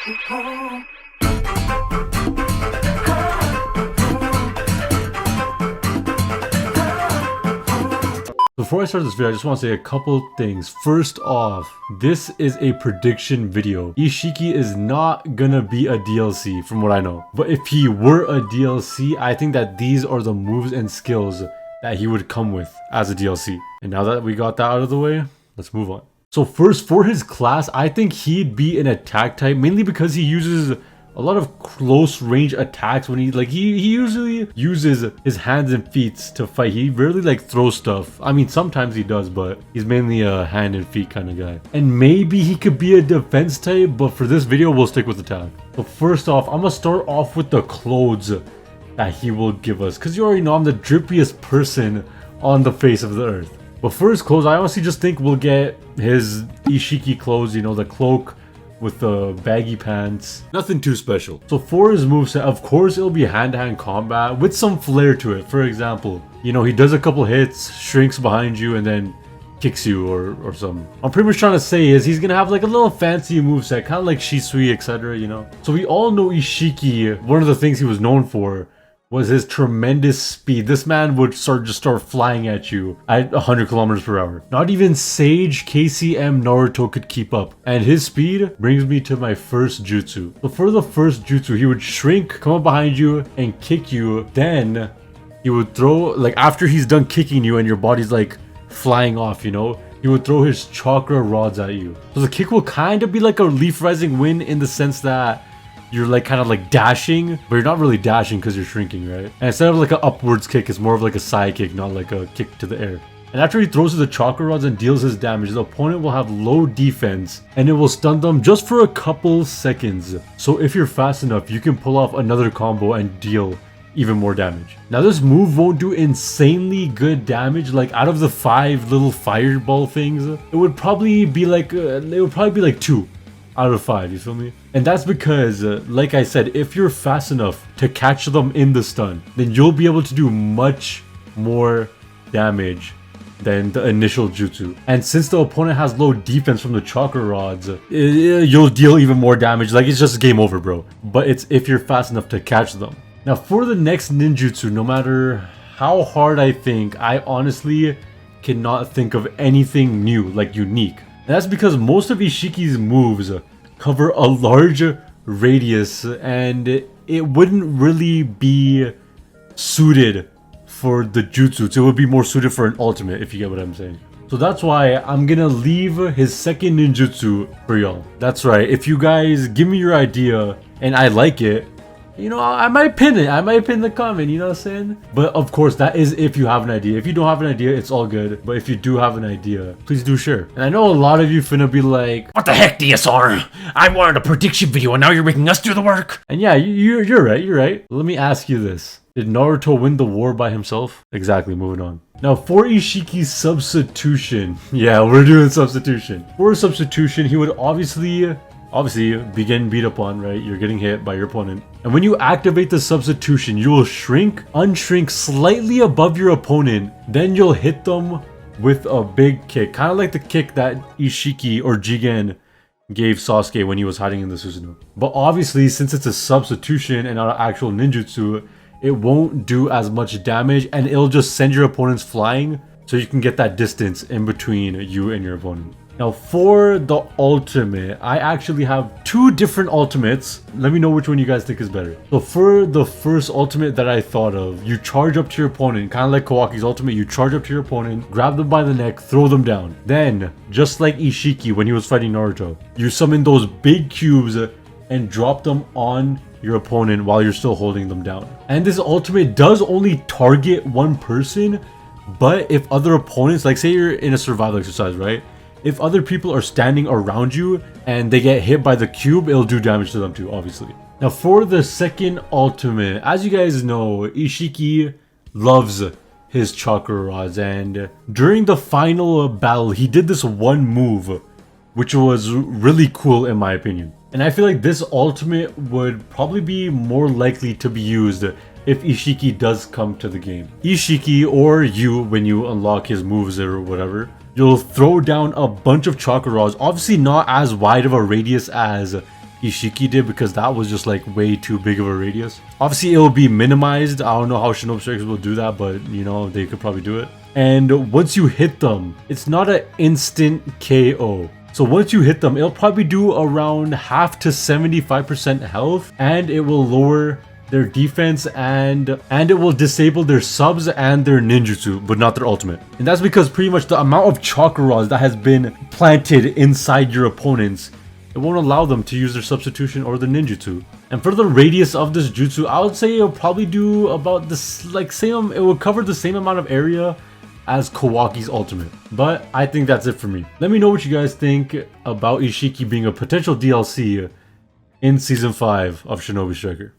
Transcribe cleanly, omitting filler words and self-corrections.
Before I start this video, I just want to say a couple things. First off, this is a prediction video. Isshiki is not gonna be a DLC from what I know. But if he were a DLC, I think that these are the moves and skills that he would come with as a DLC. And now that we got that out of the way, let's move on. So first, for his class, I think he'd be an attack type, mainly because he uses a lot of close range attacks when he usually uses his hands and feet to fight. He rarely throws stuff. I mean, sometimes he does, but he's mainly a hand and feet kind of guy. And maybe he could be a defense type, but for this video, we'll stick with attack. So first off, I'm gonna start off with the clothes that he will give us, because you already know I'm the drippiest person on the face of the earth. But for his clothes, I honestly just think we'll get his Isshiki clothes, you know, the cloak with the baggy pants. Nothing too special. So for his moveset, of course it'll be hand-to-hand combat with some flair to it. For example, you know, he does a couple hits, shrinks behind you, and then kicks you or something. I'm pretty much trying to say is he's gonna have like a little fancy moveset, kind of like Shisui, etc., you know. So we all know Isshiki, one of the things he was known for was his tremendous speed. This man would just start flying at you at 100 kilometers per hour. Not even Sage, KCM, Naruto could keep up. And his speed brings me to my first jutsu. So for the first jutsu, he would shrink, come up behind you, and kick you. Then he would throw, like after he's done kicking you and your body's like flying off, you know, he would throw his chakra rods at you. So the kick will kind of be like a leaf rising wind in the sense that you're like kind of like dashing, but you're not really dashing because you're shrinking, right? And instead of like an upwards kick, it's more of like a side kick, not like a kick to the air. And after he throws the chakra rods and deals his damage, the opponent will have low defense and it will stun them just for a couple seconds. So if you're fast enough, you can pull off another combo and deal even more damage. Now this move won't do insanely good damage. Like out of the 5 little fireball things, it would probably be like 2 out of 5, you feel me? And that's because, like I said, if you're fast enough to catch them in the stun, then you'll be able to do much more damage than the initial jutsu. And since the opponent has low defense from the chakra rods, you'll deal even more damage. Like it's just game over, bro. But it's if you're fast enough to catch them. Now for the next ninjutsu, no matter how hard I think, I honestly cannot think of anything new, like unique. And that's because most of Isshiki's moves cover a large radius and it wouldn't really be suited for the jutsu. It would be more suited for an ultimate, if you get what I'm saying. So that's why I'm gonna leave his second ninjutsu for y'all. That's right, if you guys give me your idea and I like it, you know, I might pin it. I might pin the comment, you know what I'm saying? But of course, that is if you have an idea. If you don't have an idea, it's all good. But if you do have an idea, please do share. And I know a lot of you finna be like, what the heck, DSR? I wanted a prediction video and now you're making us do the work? And yeah, you're right. Let me ask you this. Did Naruto win the war by himself? Exactly, moving on. Now for Isshiki's substitution. Yeah, we're doing substitution. For a substitution, he would obviously be getting beat up on, right? You're getting hit by your opponent. And when you activate the substitution, you will unshrink slightly above your opponent. Then you'll hit them with a big kick. Kind of like the kick that Isshiki or Jigen gave Sasuke when he was hiding in the Susanoo. But obviously, since it's a substitution and not an actual ninjutsu, it won't do as much damage and it'll just send your opponents flying so you can get that distance in between you and your opponent. Now for the ultimate, I actually have 2 different ultimates. Let me know which one you guys think is better. So for the first ultimate that I thought of, you charge up to your opponent, kind of like Kawaki's ultimate. You charge up to your opponent, grab them by the neck, throw them down. Then, just like Isshiki when he was fighting Naruto, you summon those big cubes and drop them on your opponent while you're still holding them down. And this ultimate does only target one person, but if other opponents, like say you're in a survival exercise, right? If other people are standing around you and they get hit by the cube, it'll do damage to them too, obviously. Now for the second ultimate, as you guys know, Isshiki loves his chakra rods, and during the final battle, he did this one move, which was really cool in my opinion. And I feel like this ultimate would probably be more likely to be used if Isshiki does come to the game. Isshiki, or you, when you unlock his moves or whatever, you'll throw down a bunch of chakra rods, obviously not as wide of a radius as Isshiki did, because that was just like way too big of a radius. Obviously it will be minimized. I don't know how Shinobi Strikers will do that, but you know, they could probably do it. And once you hit them, it's not an instant KO. So once you hit them, it'll probably do around half to 75% health, and it will lower their defense, and it will disable their subs and their ninjutsu, but not their ultimate. And that's because pretty much the amount of chakra rods that has been planted inside your opponents, it won't allow them to use their substitution or their ninjutsu. And for the radius of this jutsu, I would say it'll probably do about this, like same, it will cover the same amount of area as Kawaki's ultimate. But I think that's it for me. Let me know what you guys think about Isshiki being a potential DLC in Season 5 of Shinobi Striker.